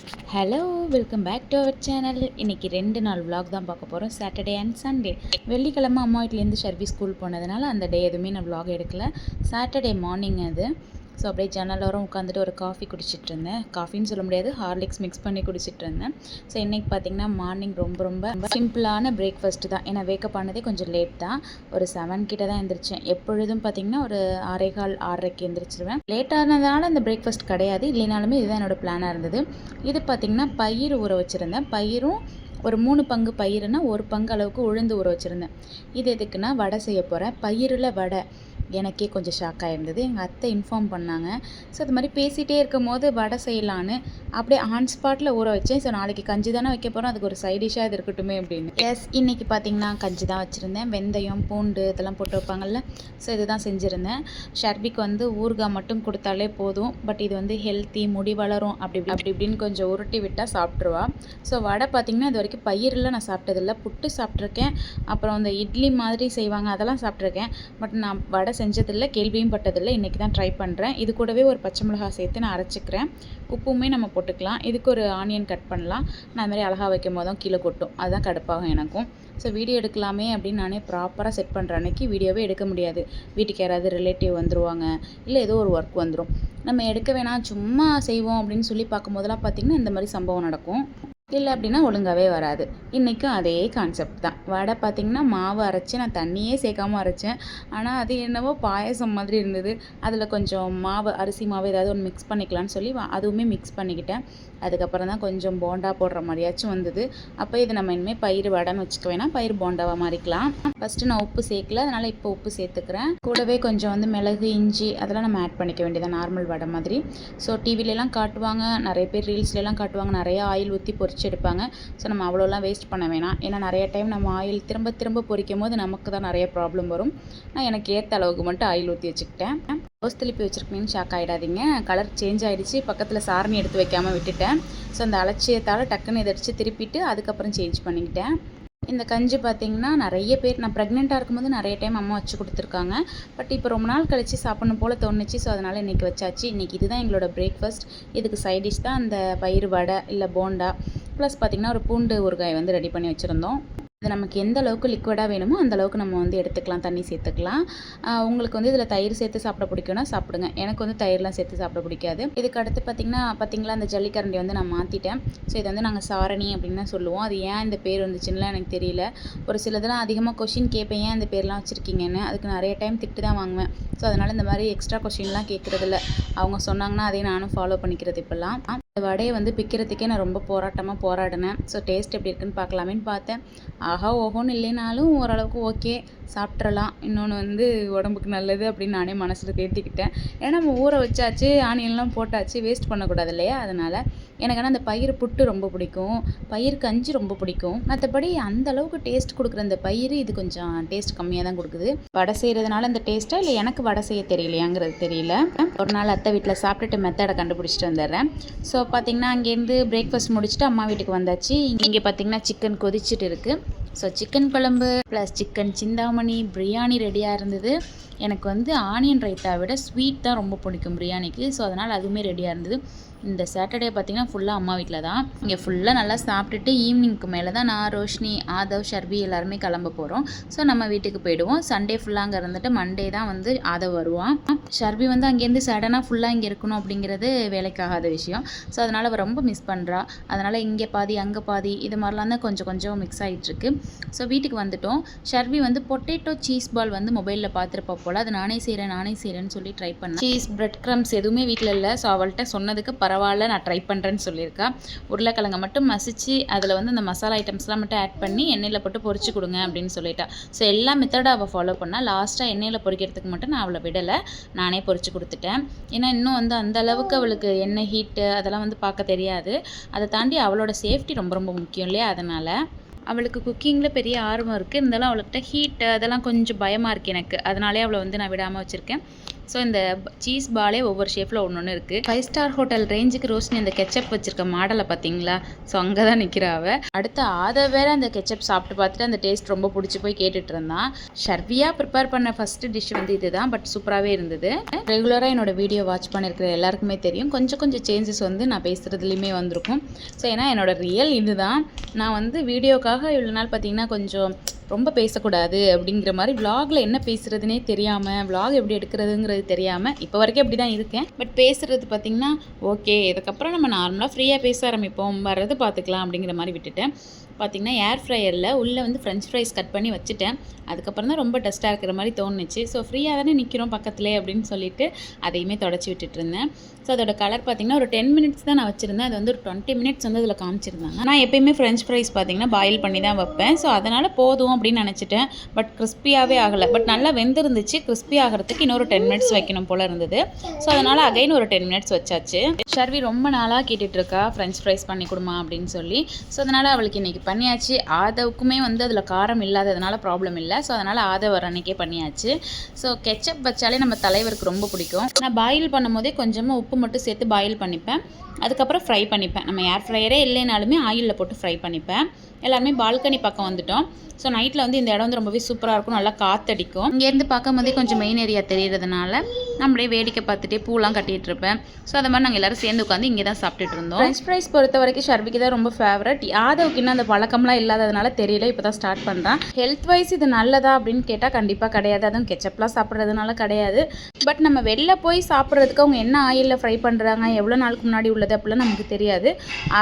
Hello, welcome back to our channel. இன்றைக்கி 2 நாள் vlog தான் பார்க்க போகிறோம். Saturday and Sunday. வெள்ளிக்கிழமை அம்மா வீட்டிலேருந்து ஷர்வி ஸ்கூல் போனதுனால அந்த டே எதுவுமே நான் vlog எடுக்கல. சாட்டர்டே மார்னிங் அது. ஸோ அப்படியே ஜன்னலோரம் உட்காந்துட்டு ஒரு காஃபி குடிச்சிட்டு இருந்தேன். காஃபின்னு சொல்ல முடியாது, ஹார்லிக்ஸ் மிக்ஸ் பண்ணி குடிச்சிட்டு இருந்தேன். ஸோ இன்றைக்கி பார்த்திங்கன்னா மார்னிங் ரொம்ப சிம்பிளான பிரேக்ஃபாஸ்ட்டு தான். ஏன்னா வேக்கப் ஆனதே கொஞ்சம் லேட் தான். ஒரு 7 கிட்ட தான் எழுந்திரிச்சேன். எப்பொழுதும் பார்த்திங்கன்னா ஒரு 6:15 6:30க்கு எழுந்திரிச்சிருவேன். லேட்டானதால இந்த பிரேக்ஃபாஸ்ட் கிடையாது, இல்லைனாலுமே இதுதான் என்னோடய பிளானாக இருந்தது. இது பார்த்திங்கன்னா பயிர் ஊற வச்சுருந்தேன். பயிரும் ஒரு 3 பங்கு பயிருன்னா 1 பங்கு அளவுக்கு உளுந்து ஊற வச்சுருந்தேன். இது எதுக்குன்னா வடை செய்ய போகிறேன். பயிரில் வடை. எனக்கே கொஞ்சம் ஷாக்காக இருந்தது. எங்கள் அத்தை இன்ஃபார்ம் பண்ணாங்க. ஸோ அது மாதிரி பேசிகிட்டே இருக்கும் போது வடை செய்யலான்னு அப்படியே ஆன் ஸ்பாட்டில் ஊற வச்சேன். ஸோ நாளைக்கு கஞ்சி தானே வைக்க போகிறோம், அதுக்கு ஒரு சைட் டிஷ்ஷாக இது இருக்கட்டுமே அப்படின்னு. இன்றைக்கி பார்த்திங்கன்னா கஞ்சி தான் வச்சுருந்தேன். வெந்தயம் பூண்டு இதெல்லாம் போட்டு வைப்பாங்கள்ல, ஸோ இதுதான் செஞ்சுருந்தேன். ஷர்பிக்கு வந்து ஊறுகாய் மட்டும் கொடுத்தாலே போதும். பட் இது வந்து ஹெல்த்தி, முடி வளரும் அப்படி இப்படின்னு கொஞ்சம் உருட்டி விட்டால் சாப்பிட்ருவா. ஸோ வடை பார்த்திங்கன்னா இது வரைக்கும் பயிரில் நான் சாப்பிட்டதில்லை. புட்டு சாப்பிட்ருக்கேன், அப்புறம் அந்த இட்லி மாதிரி செய்வாங்க அதெல்லாம் சாப்பிட்ருக்கேன். பட் நான் வடை செஞ்சதில்லை, கேள்வியும் பட்டதில்லை. இன்றைக்கி தான் ட்ரை பண்ணுறேன். இது கூடவே ஒரு பச்சை மிளகாய் சேர்த்து நான் அரைச்சிக்கிறேன். உப்புமே நம்ம போட்டுக்கலாம். இதுக்கு ஒரு ஆனியன் கட் பண்ணலாம். நான் அது மாதிரி அழகாக வைக்கும் போதும் கீழே கொட்டும், அதுதான் கடுப்பாகும் எனக்கும். ஸோ வீடியோ எடுக்கலாமே அப்படின்னு நானே ப்ராப்பராக செட் பண்ணுற அன்றைக்கி வீடியோவே எடுக்க முடியாது. வீட்டுக்கு யாராவது ரிலேட்டிவ் வந்துடுவாங்க, இல்லை ஏதோ ஒரு ஒர்க் வந்துடும். நம்ம எடுக்க வேணாம் சும்மா செய்வோம் அப்படின்னு சொல்லி பார்க்கும்போதெல்லாம் பார்த்திங்கன்னா இந்த மாதிரி சம்பவம் நடக்கும். இல்லை அப்படின்னா ஒழுங்காகவே வராது. இன்றைக்கும் அதே கான்செப்ட் தான். வடை பார்த்திங்கன்னா மாவு அரைச்சி நான் தண்ணியே சேர்க்காமல் அரைச்சேன். ஆனால் அது என்னவோ பாயசம் மாதிரி இருந்தது. அதில் கொஞ்சம் மாவு, அரிசி மாவு ஏதாவது ஒன்று மிக்ஸ் பண்ணிக்கலான்னு சொல்லி அதுவுமே மிக்ஸ் பண்ணிக்கிட்டேன். அதுக்கப்புறம் தான் கொஞ்சம் போண்டா போடுற மாதிரியாச்சும் வந்தது. அப்போ இது நம்ம இனிமேல் பயிர் வடைன்னு வச்சுக்க வேணாம், பயிர் போண்டாவாக மாறிக்கலாம். ஃபஸ்ட்டு நான் உப்பு சேர்க்கல, அதனால் இப்போ உப்பு சேர்த்துக்கிறேன். கூடவே கொஞ்சம் வந்து மிளகு, இஞ்சி அதெல்லாம் நம்ம ஆட் பண்ணிக்க வேண்டியதான், நார்மல் வடை மாதிரி. ஸோ டிவிலெலாம் காட்டுவாங்க, நிறைய பேர் ரீல்ஸ்லாம் காட்டுவாங்க, நிறைய ஆயில் ஊற்றி பொரிச்சு எடுப்பாங்க. ஸோ நம்ம அவ்வளோலாம் வேஸ்ட் பண்ண வேணாம். ஏன்னா நிறைய டைம் நம்ம ஆயில் திரும்ப பொரிக்கும் போது நமக்கு தான் நிறைய ப்ராப்ளம் வரும். நான் எனக்கு ஏற்ற அளவுக்கு மட்டும் ஆயில் ஊற்றி வச்சுக்கிட்டேன். ரோஸ் திருப்பி வச்சுருக்கேன்னு ஷாக் ஆகிடாதீங்க. கலர் சேஞ்ச் ஆகிடுச்சு. பக்கத்தில் சாரணி எடுத்து வைக்காமல் விட்டுட்டேன். ஸோ அந்த அலட்சியத்தால் டக்குன்னு இதை அடித்து திருப்பிட்டு அதுக்கப்புறம் சேஞ்ச் பண்ணிக்கிட்டேன். இந்த கஞ்சி பார்த்திங்கன்னா நிறைய பேர், நான் ப்ரெக்னெண்ட்டாக இருக்கும்போது நிறைய டைம் அம்மா வச்சு கொடுத்துருக்காங்க. பட் இப்போ ரொம்ப நாள் கழித்து சாப்பிடணும் போல் தோணுச்சு. ஸோ அதனால் இன்றைக்கி வச்சாச்சு. இன்றைக்கி இதுதான் எங்களோட பிரேக்ஃபாஸ்ட். இதுக்கு சைட் டிஷ் தான் அந்த பயிர் வடை இல்லை போண்டா, ப்ளஸ் பார்த்திங்கன்னா ஒரு பூண்டு ஊறுகாய் வந்து ரெடி பண்ணி வச்சுருந்தோம். இது நமக்கு எந்த அளவுக்கு லிக்விடாக வேணுமோ அந்த அளவுக்கு நம்ம வந்து எடுத்துக்கலாம், தண்ணி சேர்த்துக்கலாம். உங்களுக்கு வந்து இதில் தயிர் சேர்த்து சாப்பிட பிடிக்கும்னா சாப்பிடுங்க. எனக்கு வந்து தயிர்லாம் சேர்த்து சாப்பிட பிடிக்காது. இதுக்கு அடுத்து பார்த்திங்களா அந்த ஜல்லிக்கரண்டி வந்து நான் மாற்றிட்டேன். ஸோ இதை வந்து நாங்கள் சாரணி அப்படின்னு தான் சொல்லுவோம். அது ஏன் இந்த பேர் வந்துச்சுன்னுலாம் எனக்கு தெரியல. ஒரு சிலதெல்லாம் அதிகமாக கொஷின் கேட்பேன், ஏன் இந்த பேர்லாம் வச்சுருக்கீங்கன்னு. அதுக்கு நிறைய டைம் திட்டு தான் வாங்குவேன். ஸோ அதனால் இந்த மாதிரி எக்ஸ்ட்ரா கொஷின்லாம் கேட்குறதில்ல. அவங்க சொன்னாங்கன்னா அதையும் நானும் ஃபாலோ பண்ணிக்கிறது இப்போல்லாம். இந்த வடையை வந்து பிக்கிறதுக்கே நான் ரொம்ப போராடினேன். ஸோ டேஸ்ட் எப்படி இருக்குன்னு பார்க்கலாமேன்னு பார்த்தேன். ஆஹா ஓஹோன்னு இல்லைனாலும் ஓரளவுக்கு ஓகே, சாப்பிட்றலாம். இன்னொன்று வந்து உடம்புக்கு நல்லது அப்படின்னு நானே மனசில் தேர்த்திக்கிட்டேன். ஏன்னா நம்ம ஊற வச்சாச்சு, ஆனியன்லாம் போட்டாச்சு, வேஸ்ட் பண்ணக்கூடாது இல்லையா? அதனால் எனக்கு ஆனால் அந்த பயிர் புட்டு ரொம்ப பிடிக்கும், பயிர் கஞ்சி ரொம்ப பிடிக்கும். மற்றபடி அந்த அளவுக்கு டேஸ்ட் கொடுக்குற அந்த பயிர் இது கொஞ்சம் டேஸ்ட் கம்மியாக தான் கொடுக்குது. வடை செய்கிறதுனால இந்த டேஸ்ட்டாக இல்லை எனக்கு வடை செய்ய தெரியலையாங்கிறது தெரியல. ஒரு நாள் அத்தை வீட்டில் சாப்பிட்டுட்டு மெத்தடை கண்டுபிடிச்சிட்டு வந்துடுறேன். ஸோ பார்த்திங்கன்னா அங்கேருந்து பிரேக்ஃபாஸ்ட் முடிச்சுட்டு அம்மா வீட்டுக்கு வந்தாச்சு. இங்கே பார்த்திங்கன்னா சிக்கன் கொதிச்சுட்டு இருக்குது. ஸோ சிக்கன் குழம்பு ப்ளஸ் சிக்கன் சிந்தாமணி பிரியாணி ரெடியாக இருந்தது. எனக்கு வந்து ஆனியன் ரைத்தா விட ஸ்வீட் தான் ரொம்ப பிடிக்கும் பிரியாணிக்கு. ஸோ அதனால் அதுவுமே ரெடியாக இருந்தது. இந்த சாட்டர்டே பார்த்திங்கன்னா ஃபுல்லாக அம்மா வீட்டில் தான். இங்கே ஃபுல்லாக நல்லா சாப்பிட்டுட்டு ஈவினிங்க்கு மேலே தான் நான், ரோஷினி, ஆதவ், ஷர்வி எல்லாருமே கிளம்ப போகிறோம். ஸோ நம்ம வீட்டுக்கு போயிடுவோம். சண்டே ஃபுல்லாக அங்கே இருந்துட்டு மண்டே தான் வந்து ஆதவ் வருவான். ஷர்வி வந்து அங்கேருந்து சடனாக ஃபுல்லாக இங்கே இருக்கணும் அப்படிங்கிறது வேலைக்காகாத விஷயம். ஸோ அதனால் அவள் ரொம்ப மிஸ் பண்ணுறா. அதனால் இங்கே பாதி அங்கே பாதி இது மாதிரிலாம் தான் கொஞ்சம் மிக்ஸ் ஆகிட்டுருக்கு. ஸோ வீட்டுக்கு வந்துட்டோம். ஷர்வி வந்து பொட்டேட்டோ சீஸ் பால் வந்து மொபைலில் பார்த்துருப்பா போல். அது நானே செய்கிறேன்னு சொல்லி ட்ரை பண்ணேன். சீஸ் பிரெட் க்ரம்ஸ் எதுவுமே வீட்டில் இல்லை. ஸோ அவள்கிட்ட சொன்னதுக்கு பரவாயில்ல நான் ட்ரை பண்ணுறேன்னு சொல்லியிருக்கா. உருளைக்கிழங்கை மட்டும் மசிச்சு அதில் வந்து அந்த மசாலா ஐட்டம்ஸ்லாம் மட்டும் ஆட் பண்ணி எண்ணெயில் போட்டு பொரிச்சு கொடுங்க அப்படின்னு சொல்லிட்டா. ஸோ எல்லா மெத்தடும் அவள் ஃபாலோ பண்ணால். லாஸ்ட்டாக எண்ணெயில் பொரிக்கிறதுக்கு மட்டும் நான் அவளை விடலை, நானே பொரிச்சு கொடுத்துட்டேன். ஏன்னா இன்னும் வந்து அந்த அளவுக்கு அவளுக்கு எண்ணெய் ஹீட்டு அதெல்லாம் வந்து பார்க்க தெரியாது. அதை தாண்டி அவளோட சேஃப்டி ரொம்ப முக்கியம் இல்லையா? அதனால் அவளுக்கு குக்கிங்கில் பெரிய ஆர்வம் இருக்குது. இருந்தாலும் அவள்கிட்ட ஹீட்டு அதெல்லாம் கொஞ்சம் பயமாக இருக்குது எனக்கு. அதனாலே அவளை வந்து நான் விடாமல் வச்சுருக்கேன். ஸோ இந்த சீஸ் பாலே ஒவ்வொரு ஷேப்பில் ஒன்று இருக்குது. 5 ஸ்டார் ஹோட்டல் ரேஞ்சுக்கு ரோஷினி அந்த கெச்சப் வச்சிருக்க மாடலை பார்த்தீங்களா? ஸோ அங்கே தான் நிற்கிறாவ. அடுத்து அதை வேற அந்த கெச்சப் சாப்பிட்டு பார்த்துட்டு அந்த டேஸ்ட் ரொம்ப பிடிச்சி போய் கேட்டுட்டு இருந்தான். ஷர்வியா ப்ரிப்பேர் பண்ண ஃபர்ஸ்ட் டிஷ் வந்து இதுதான். பட் சூப்பராகவே இருந்தது. ரெகுலராக என்னோட வீடியோ வாட்ச் பண்ணியிருக்கிற எல்லாருக்குமே தெரியும், கொஞ்சம் கொஞ்சம் சேஞ்சஸ் வந்து நான் பேசுகிறதுலையுமே வந்திருக்கும். ஸோ ஏன்னா என்னோட ரியல் இதுதான். நான் வந்து வீடியோக்காக இவ்வளோ நாள் பார்த்தீங்கன்னா கொஞ்சம் ரொம்ப பேசக்கூடாது அப்படிங்கிற மாதிரி விலாகில் என்ன பேசுகிறதுனே தெரியாமல், விலாக் எப்படி எடுக்கிறதுங்கிறது தெரியாமல் இப்போ வரைக்கும் அப்படி தான் இருக்கேன். பட் பேசுகிறது பார்த்திங்கன்னா ஓகே, இதுக்கப்புறம் நம்ம நார்மலாக ஃப்ரீயாக பேச ஆரம்பிப்போம், வர்றது பார்த்துக்கலாம் அப்படிங்கிற மாதிரி விட்டுட்டேன். பார்த்திங்கன்னா ஏர் ஃப்ரையரில் உள்ளே வந்து ஃப்ரெஞ்ச் ஃப்ரைஸ் கட் பண்ணி வச்சுட்டேன். அதுக்கப்புறம் தான் ரொம்ப டஸ்ட்டாக இருக்கிற மாதிரி தோணுச்சு. ஸோ ஃப்ரீயாக தானே நிற்கிறோம் பக்கத்துலேயே அப்படின்னு சொல்லிட்டு அதையுமே தொடச்சி விட்டுட்டு இருந்தேன். ஸோ அதோட கலர் பார்த்திங்கன்னா ஒரு 10 மினிட்ஸ் தான் நான் வச்சுருந்தேன். அது வந்து ஒரு 20 மினிட்ஸ் வந்து அதில் காமிச்சிருந்தாங்க. நான் எப்பயுமே ஃப்ரெஞ்ச் ஃப்ரைஸ் பார்த்திங்கன்னா பாயில் பண்ணி தான் வைப்பேன். ஸோ அதனால் போதும் அப்படின்னு நினச்சிட்டேன். பட் கிறிஸ்பியாகவே ஆகலை. பட் நல்லா வெந்திருந்துச்சு. கிறிஸ்பி ஆகிறதுக்கு இன்னொரு 10 மினிட்ஸ் வைக்கணும் போல் இருந்தது. ஸோ அதனால் அகைன் ஒரு 10 மினிட்ஸ் வச்சாச்சு. ஷர்வி ரொம்ப நாளாக கேட்டுட்ருக்கா ஃப்ரெஞ்ச் ஃப்ரைஸ் பண்ணி கொடுமா அப்படின்னு சொல்லி. ஸோ அதனால் அவளுக்கு இன்றைக்கி பண்ணியாச்சு. ஆதவுக்குமே வந்து அதில் காரம் இல்லாததுனால ப்ராப்ளம் இல்லை. ஸோ அதனால் ஆதவ் வர அன்றைக்கே பண்ணியாச்சு. ஸோ கெச்சப் வச்சாலே நம்ம தலைவருக்கு ரொம்ப பிடிக்கும். நான் பாயில் பண்ணும் போதே கொஞ்சமாக உப்பு மட்டும் சேர்த்து பாயில் பண்ணிப்பேன். அதுக்கப்புறம் ஃப்ரை பண்ணிப்பேன். நம்ம ஏர் ஃப்ரையரே இல்லைனாலுமே ஆயிலில் போட்டு ஃப்ரை பண்ணிப்பேன். எல்லாருமே பால்கனி பக்கம் வந்துட்டோம். ஸோ நைட்டில் வந்து இந்த இடம் வந்து ரொம்பவே சூப்பராக இருக்கும், நல்லா காற்றடிக்கும். இங்கேருந்து பார்க்கும் போதே கொஞ்சம் மெயின் ஏரியா தெரிகிறதுனால நம்மளே வேடிக்கை பார்த்துட்டே பூலாம் கட்டிகிட்டு இருப்பேன். ஸோ அது மாதிரி நாங்கள் எல்லோரும் சேர்ந்து உட்காந்து இங்கே தான் சாப்பிட்டுட்டு இருந்தோம். ஃப்ரெஞ்ச் ஃப்ரைஸ் பொறுத்த வரைக்கும் ஷர்விக்கு தான் ரொம்ப ஃபேவரட். யாதவுக்கு இன்னும் அந்த பழக்கம்லாம் இல்லாததுனால தெரியல, இப்போ தான் ஸ்டார்ட் பண்ணுறான். ஹெல்த் வைஸ் இது நல்லதா அப்படின்னு கேட்டால் கண்டிப்பாக கிடையாது. அதுவும் கெச்சப்லாம் சாப்பிட்றதுனால கிடையாது. பட் நம்ம வெளில போய் சாப்பிட்றதுக்கு அவங்க என்ன ஆயிலில் ஃப்ரை பண்ணுறாங்க, எவ்வளோ நாளுக்கு முன்னாடி உள்ளது அப்படிலாம் நமக்கு தெரியாது.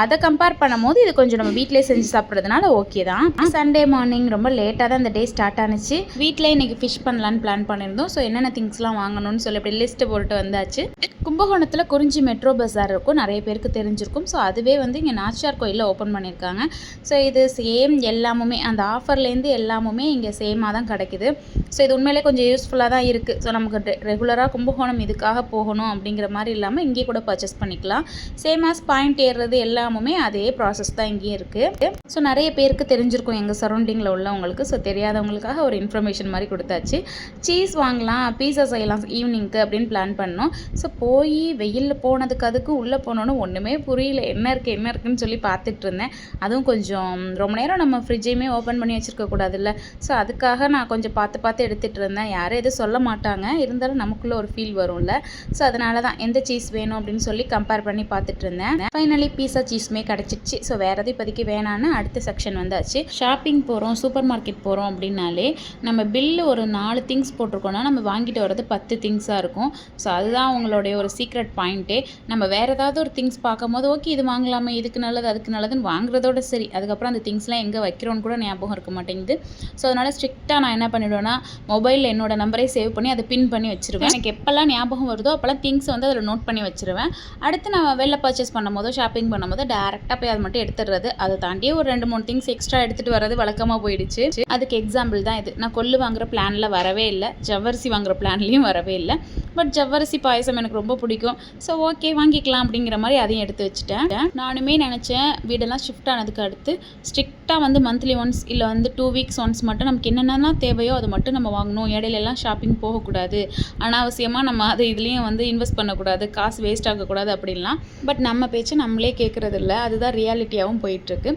அதை கம்பேர் பண்ணும் போது இது கொஞ்சம் நம்ம வீட்டிலே செஞ்சு சாப்பிட்றதுனால ஓகே தான். சண்டே மார்னிங் ரொம்ப லேட்டாக தான் இந்த டே ஸ்டார்ட் ஆனிச்சு. வீட்டில் இன்றைக்கி ஃபிஷ் பண்ணலான்னு பிளான் பண்ணியிருந்தோம். ஸோ என்னென்ன திங்ஸ்லாம் வாங்கணும்னு சொல்லி அப்படி லிஸ்ட்டு போட்டு வந்தாச்சு. கும்பகோணத்தில் குறிஞ்சி மெட்ரோ பஸார் இருக்கும், நிறைய பேருக்கு தெரிஞ்சிருக்கும். ஸோ அதுவே வந்து இங்கே நாச்சியார் கோயிலில் ஓப்பன் பண்ணியிருக்காங்க. ஸோ இது சேம் எல்லாமுமே அந்த ஆஃபர்லேருந்து எல்லாமுமே இங்கே சேமாக தான் கிடைக்குது. ஸோ இது உண்மையிலே கொஞ்சம் யூஸ்ஃபுல்லாக தான் இருக்குது. ஸோ நமக்கு ரெகுலராக கும்பகோணம் இதுக்காக போகணும் அப்படிங்கிற மாதிரி இல்லாமல் இங்கே கூட பர்ச்சேஸ் பண்ணிக்கலாம். சேம் ஆஸ் பாயிண்ட் ஏறுறது எல்லாமுமே அதே ப்ராசஸ் தான் இங்கேயும் இருக்குது. ஸோ நிறைய பேருக்கு தெரிஞ்சிருக்கும் எங்கள் சரௌண்டிங்கில் உள்ளவங்களுக்கு. ஸோ தெரியாதவங்களுக்காக ஒரு இன்ஃபர்மேஷன் மாதிரி கொடுத்தாச்சு. சீஸ் வாங்கலாம், பீஸா செய்யலாம் ஈவினிங்க்கு அப்படின்னு பிளான் பண்ணோம். ஸோ போய் வெயிலில் போனதுக்கு அதுக்கு உள்ளே போனோன்னு ஒன்றுமே புரியல, என்ன இருக்குன்னு சொல்லி பார்த்துட்டு இருந்தேன். அதுவும் கொஞ்சம் ரொம்ப நேரம் நம்ம ஃப்ரிட்ஜையுமே ஓப்பன் பண்ணி வச்சுருக்க கூடாதுல்ல. ஸோ அதுக்காக நான் கொஞ்சம் பார்த்து எடுத்துகிட்டு இருந்தேன். யாரும் எதுவும் சொல்ல மாட்டாங்க, இருந்தாலும் நமக்குள்ளே ஒரு ஃபீல் வரும்ல. ஸோ அதனால தான் எந்த சீஸ் வேணும் அப்படின்னு சொல்லி கம்பேர் பண்ணி பார்த்துட்டு இருந்தேன். ஃபைனலி பீஸா சீஸுமே கிடச்சிச்சு. ஸோ வேறு எதுவும் இப்போதைக்கு வேணான்னு அடுத்த செக்ஷன் வந்தாச்சு. ஷாப்பிங் போகிறோம், சூப்பர் மார்க்கெட் போகிறோம் அப்படின்னாலே நம்ம பில்லு ஒரு 4 திங்ஸ் போட்டிருக்கோன்னா நம்ம வாங்கிட்டு வர்றது 10 திங்ஸாக இருக்கும். ஸோ அதுதான் அவங்களுடைய ஒரு சீக்ரெட் பாயிண்ட்டே. நம்ம வேறு ஏதாவது ஒரு திங்ஸ் பார்க்கும்போது ஓகே இது வாங்கலாமே, இதுக்கு நல்லது அதுக்கு நல்லதுன்னு வாங்குறதோட சரி, அதுக்கப்புறம் அந்த திங்ஸ்லாம் எங்கே வைக்கிறோன்னு கூட ஞாபகம் இருக்க மாட்டேங்குது. ஸோ அதனால் ஸ்ட்ரிக்டாக நான் என்ன பண்ணிவிடுவேன்னா மொபைலில் என்னோட நம்பரே சேவ் பண்ணி அதை பின் பண்ணி வச்சுருவேன். எனக்கு எப்போல்லாம் ஞாபகம் வருதோ அப்போல்லாம் திங்ஸ் வந்து அதில் நோட் பண்ணி வச்சுருவேன். அடுத்து நான் வெளில பர்ச்சேஸ் பண்ணும்போதோ ஷாப்பிங் பண்ணும்போது டேரெக்டாக போய் அதை மட்டும் எடுத்துடுறது. அதை தாண்டியே ஒரு 2-3 திங்ஸ் எக்ஸ்ட்ரா எடுத்துகிட்டு வர்றது வழக்கமாக போயிடுச்சு. அதுக்கு எக்ஸாம்பிள் தான் இது. நான் கொள்ளு வாங்குற பிளானில் வரவே இல்லை, ஜவ்வரிசி வாங்குற பிளான்லேயும் வரவே இல்லை. பட் ஜவ்வரிசி பாயசம் எனக்கு ரொம்ப பிடிக்கும். ஸோ ஓகே வாங்கிக்கலாம் அப்படிங்கிற மாதிரி அதையும் எடுத்து வச்சுட்டேன். நானுமே நினச்சேன் வீடெல்லாம் ஷிஃப்ட் ஆனதுக்கு அடுத்து ஸ்ட்ரிக்டாக வந்து மந்த்லி ஒன்ஸ் இல்லை வந்து 2 வீக்ஸ் ஒன்ஸ் மட்டும் நமக்கு என்னென்னலாம் தேவையோ அது மட்டும் நம்ம வாங்கணும். இடையிலலாம் ஷாப்பிங் போகக்கூடாது, அனாவசியமாக நம்ம அதை இதுலேயும் வந்து இன்வெஸ்ட் பண்ணக்கூடாது, காசு வேஸ்ட் ஆகக்கூடாது அப்படின்லாம். பட் நம்ம பேச்சு நம்மளே கேட்குறது இல்லை, அதுதான் ரியாலிட்டியாகவும் போயிட்டுருக்கு.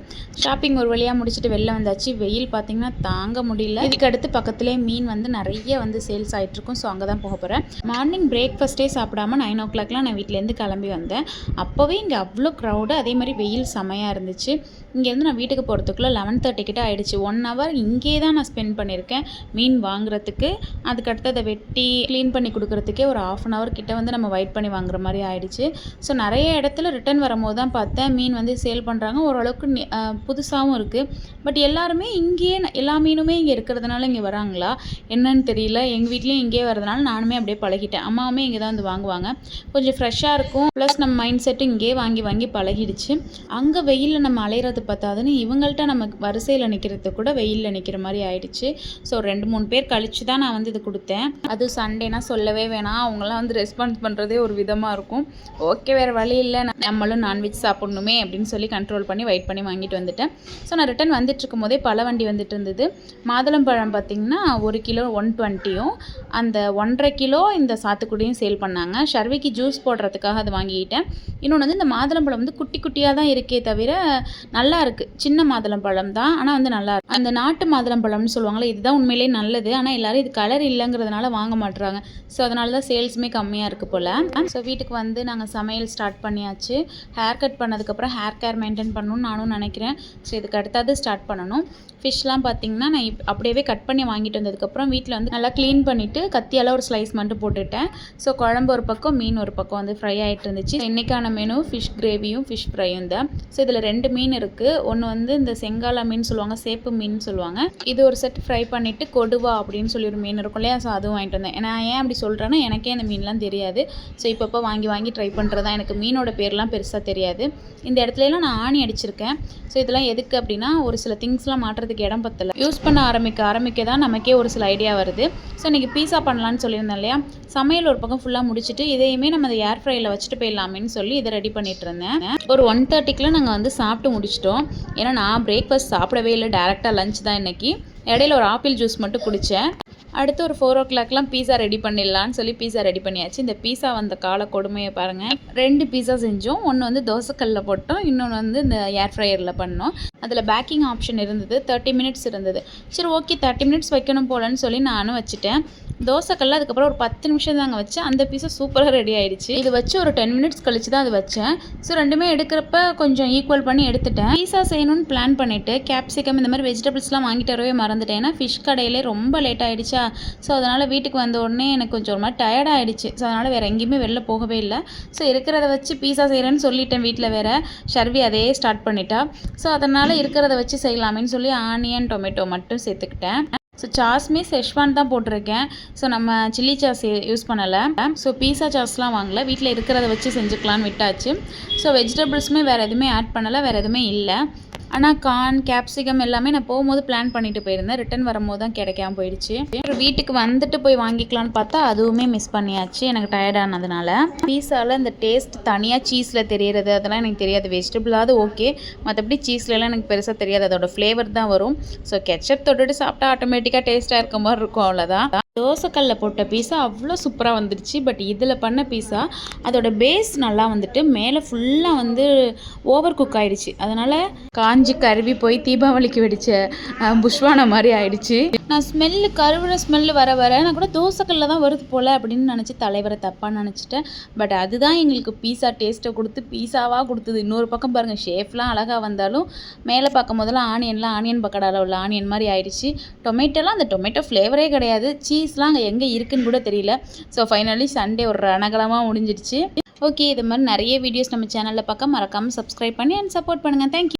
ஷாப்பிங் ஒரு வழியாக முடிச்சுட்டு வெளில வந்தாச்சு. வெயில் பார்த்திங்கன்னா தாங்க முடியல. இதுக்கு அடுத்து பக்கத்துலேயே மீன் வந்து நிறைய வந்து சேல்ஸ் ஆகிட்ருக்கும். ஸோ அங்கே தான் போக போகிறேன். மார்னிங் பிரேக்ஃபாஸ்ட்டே சாப்பிடாம 9 o'clock நான் வீட்டிலேருந்து கிளம்பி வந்தேன். அப்போவே இங்கே அவ்வளோ க்ரௌடு, அதே மாதிரி வெயில் செமையாக இருந்துச்சு. இங்கேருந்து நான் வீட்டுக்கு போகிறதுக்குள்ளே 11:30 கிட்ட ஆகிடுச்சு. 1 hour இங்கே தான் நான் ஸ்பெண்ட் பண்ணியிருக்கேன் மீன் வாங்குறதுக்கு. அதுக்கடுத்து அதை வெட்டி க்ளீன் பண்ணி கொடுக்குறதுக்கே ஒரு 1/2 hour கிட்ட வந்து நம்ம வெயிட் பண்ணி வாங்குற மாதிரி ஆகிடுச்சு. ஸோ நிறைய இடத்துல ரிட்டன் வரும்போது தான் பார்த்தேன் மீன் வந்து சேல் பண்ணுறாங்க. ஓரளவுக்கு புதுசாகவும் இருக்குது. பட் எல்லாருமே இங்கேயே எல்லா மீனுமே இங்கே இருக்கிறதுனால இங்கே வராங்களா என்னன்னு தெரியல. எங்கள் வீட்லேயும் இங்கே வரதுனால நானுமே அப்படியே பழகிட்டேன். அம்மாவுமே இங்கே தான் வந்து வாங்குவாங்க. கொஞ்சம் ஃப்ரெஷ்ஷாக இருக்கும். ப்ளஸ் நம்ம மைண்ட் செட்டு இங்கே வாங்கி பழகிடுச்சு. அங்கே வெயிலில் நம்ம அலையிறது பார்த்தாதுன்னு இவங்கள்ட்ட நம்ம வரிசையில் நிற்கிறது கூட வெயிலில் நிற்கிற மாதிரி ஆயிடுச்சு. ஸோ 2-3 பேர் கழிச்சு தான் நான் வந்து இது கொடுத்தேன். அது சண்டேனா ஸோ சொல்லவே வேணாம். அவங்களாம் வந்து ரெஸ்பான்ஸ் பண்ணுறதே ஒரு விதமாக இருக்கும். ஓகே வேறு வழி இல்லை, நம்மளும் நான்வெஜ் சாப்பிட்ணுமே அப்படின்னு சொல்லி கண்ட்ரோல் பண்ணி வெயிட் பண்ணி வாங்கிட்டு வந்துட்டேன். ஸோ நான் ரிட்டன் வந்துட்டு இருக்கும் போதே பல வண்டி வந்துட்டு இருந்தது. மாதுளம்பழம் பார்த்திங்கன்னா 1 கிலோ 120யும் அந்த 1.5 கிலோ இந்த சாத்துக்குடியும் சேல் பண்ணாங்க. ஷர்விக்கு ஜூஸ் போடுறதுக்காக அது வாங்கிக்கிட்டேன். இன்னொன்று வந்து இந்த மாதுளம்பழம் வந்து குட்டி குட்டியாக தான் இருக்கே தவிர நல்லா இருக்குது. சின்ன மாதுளம்பழம் தான், ஆனால் வந்து நல்லா இருக்கு. அந்த நாட்டு மாதுளம்பழம்னு சொல்லுவாங்களே, இதுதான் உண்மையிலேயே நல்லது. ஆனால் எல்லோரும் இது கலர் இல்லைங்கிறதுனால வாங்க மாட்டுறாங்க. ஸோ அதனால தான் சேல்ஸுமே கம்மியாக இருக்குது போல். ஸோ வீட்டுக்கு வந்து நாங்கள் சமையல் ஸ்டார்ட் பண்ணியாச்சு. ஹேர் கட் பண்ணதுக்கப்புறம் ஹேர் கேர் மெயின்டைன் பண்ணணும்னு நானும் நினைக்கிறேன். ஸோ இதுக்கு அடுத்தது ஸ்டார்ட் பண்ணணும். ஃபிஷ்லாம் பார்த்திங்கன்னா நான் அப்படியே கட் பண்ணி வாங்கிட்டு வந்ததுக்கப்புறம் வீட்டில் வந்து நல்லா க்ளீன் பண்ணிவிட்டு கத்தியால் ஒரு ஸ்லைஸ் மட்டும் போட்டுட்டேன். ஸோ குழம்பு ஒரு பக்கம், மீன் ஒரு பக்கம் வந்து ஃப்ரை ஆகிட்டு இருந்துச்சு. இன்றைக்கான மெனு ஃபிஷ் கிரேவியும் ஃபிஷ் ஃப்ரையும் தான். ஸோ இதில் 2 மீன் இருக்குது. ஒன்று வந்து இந்த செங்காலா மீன் சொல்லுவாங்க, சேப்பு மீன் சொல்லுவாங்க. இது ஒரு செட் ஃப்ரை பண்ணிவிட்டு கொடுவா அப்படின்னு சொல்லி ஒரு மீன் இருக்கும் இல்லையா, ஸோ அதுவும் வாங்கிட்டு வந்தேன். நான் ஏன் அப்படி சொல்கிறேன்னா, எனக்கே அந்த மீன்லாம் தெரியாது. ஸோ இப்பப்போ வாங்கி ட்ரை பண்ணுறதா. எனக்கு மீனோட பேர்லாம் பெருசாக தெரியாது. இந்த இடத்துலலாம் நான் ஆணி அடிச்சிருக்கேன். ஸோ இதெல்லாம் எதுக்கு அப்படின்னா, ஒரு சில திங்ஸ்லாம் மாட்டுறதுக்கு இடம் பத்தலை. யூஸ் பண்ண ஆரம்பிக்க தான் நமக்கே ஒரு சில ஐடியா வருது. ஸோ இன்றைக்கி பீஸா பண்ணலான்னு சொல்லியிருந்தேன் இல்லையா, சமையல் ஒரு பக்கம் ஃபுல்லாக முடிச்சுட்டு இதையுமே நம்ம அந்த ஏர் ஃப்ரையில் வச்சுட்டு போயிடலாமேன்னு சொல்லி இதை ரெடி பண்ணிட்டு இருந்தேன். ஒரு 1:30க்குள்ள நாங்கள் வந்து சாப்பிட்டு முடிச்சிட்டோம். ஏன்னா நான் பிரேக்ஃபாஸ்ட் சாப்பிடவே இல்லை, டேரெக்டாக லஞ்ச் தான் இன்றைக்கி. இடையில ஒரு ஆப்பிள் ஜூஸ் மட்டும் குடித்தேன். அடுத்து ஒரு 4 o'clockலாம் பீஸா ரெடி பண்ணிடலான்னு சொல்லி பீஸா ரெடி பண்ணியாச்சு. இந்த பீஸா வந்த கால கொடுமையை பாருங்கள். 2 பீஸா செஞ்சோம். ஒன்று வந்து தோசைக்கல்லில் போட்டோம், இன்னொன்று வந்து இந்த ஏர் ஃப்ரையரில் பண்ணோம். அதில் பேக்கிங் ஆப்ஷன் இருந்தது, 30 minutes இருந்தது. சரி ஓகே 30 minutes வைக்கணும் போலன்னு சொல்லி நானும் வச்சுட்டேன். தோசைக்கல்ல அதுக்கப்புறம் ஒரு 10 நிமிஷம் தாங்க வச்சேன். அந்த பீஸா சூப்பராக ரெடி ஆகிடுச்சு. இது வச்சு ஒரு 10 minutes கழிச்சு தான் அது வச்சேன். ஸோ ரெண்டுமே எடுக்கிறப்ப கொஞ்சம் ஈக்குவல் பண்ணி எடுத்துட்டேன். பீஸா செய்யணும்னு பிளான் பண்ணிவிட்டு கேப்சிகம் இந்த மாதிரி வெஜிடபிள்ஸ்லாம் வாங்கிட்டு வரவே மறந்துட்டேன். ஏன்னா ஃபிஷ் கடையிலே ரொம்ப லேட் ஆகிடுச்சா. ஸோ அதனால் வீட்டுக்கு வந்த உடனே எனக்கு கொஞ்சம் ஒரு மாதிரி டயர்ட் ஆகிடுச்சு. ஸோ அதனால் வேறு எங்கேயுமே வெளில போகவே இல்லை. ஸோ இருக்கிறத வச்சு பீஸா செய்கிறேன்னு சொல்லிட்டேன். வீட்டில் வேறு ஷர்வி அதே ஸ்டார்ட் பண்ணிட்டா. ஸோ அதனால் இருக்கிறத வச்சு செய்யலாமேன்னு சொல்லி ஆனியன் டொமேட்டோ மட்டும் சேர்த்துக்கிட்டேன். ஸோ சாஸ்மே செஷ்வான் தான் போட்டிருக்கேன். ஸோ நம்ம சில்லி சாஸ் யூஸ் பண்ணலை. ஸோ பீஸா சாஸ்லாம் வாங்கலை, வீட்டில் இருக்கிறத வச்சு செஞ்சுக்கலான்னு விட்டாச்சு. ஸோ வெஜிடபிள்ஸுமே வேறு எதுவுமே ஆட் பண்ணலை, வேறு எதுவுமே இல்லை. ஆனால் கார்ன் கேப்சிகம் எல்லாமே நான் போகும்போது பிளான் பண்ணிட்டு போயிருந்தேன். ரிட்டன் வரும்போது தான் கிடைக்காம போயிடுச்சு. அப்புறம் வீட்டுக்கு வந்துட்டு போய் வாங்கிக்கலான்னு பார்த்தா அதுவுமே மிஸ் பண்ணியாச்சு, எனக்கு டயர்டானதுனால. பீஸாவில் இந்த டேஸ்ட் தனியாக சீஸில் தெரியறது அதெல்லாம் எனக்கு தெரியாது. வெஜிடபிளாவது ஓகே, மற்றபடி சீஸ்லலாம் எனக்கு பெருசாக தெரியாது. அதோட ஃப்ளேவர் தான் வரும். ஸோ கெச்சப் தொட்டுட்டு சாப்பிட்டா ஆட்டோமேட்டிக்காக டேஸ்ட்டாக இருக்க மாதிரி இருக்கும், அவ்வளோதான். தோசைக்கல்ல போட்ட பீஸா அவ்வளோ சூப்பராக வந்துடுச்சு. பட் இதில் பண்ண பீஸா அதோட பேஸ் நல்லா வந்துட்டு மேலே ஃபுல்லாக வந்து ஓவர் குக் ஆகிடுச்சு. அதனால் காஞ்சி கருவி போய் தீபாவளிக்கு வெடித்த புஷ்வான மாதிரி ஆயிடுச்சு. நான் கருவுற ஸ்மெல்லு வர நான் கூட தோசைக்கல்ல தான் வருது போல் அப்படின்னு நினச்சி தலைவரை தப்பாக நினச்சிட்டேன். பட் அதுதான் எங்களுக்கு பீஸா டேஸ்ட்டை கொடுத்து பீஸாவாக கொடுத்தது. இன்னொரு பக்கம் பாருங்கள், ஷேஃப்லாம் அழகாக வந்தாலும் மேலே பார்க்கும் போதெல்லாம் ஆனியன் பக்கடாவில் உள்ள ஆனியன் மாதிரி ஆயிடுச்சு. டொமேட்டோலாம் அந்த டொமேட்டோ ஃப்ளேவரே கிடையாது. சீஸ்லாம் அங்கே எங்கே இருக்குன்னு கூட தெரியல. ஸோ ஃபைனலி சண்டே ஒரு ரணகலமாக முடிஞ்சிடுச்சு. ஓகே, இது மாதிரி நிறைய வீடியோஸ் நம்ம சேனலில் பார்க்க மறக்காமல் சப்ஸ்கிரைப் பண்ணி அண்ட் சப்போர்ட் பண்ணுங்கள். தேங்க்யூ.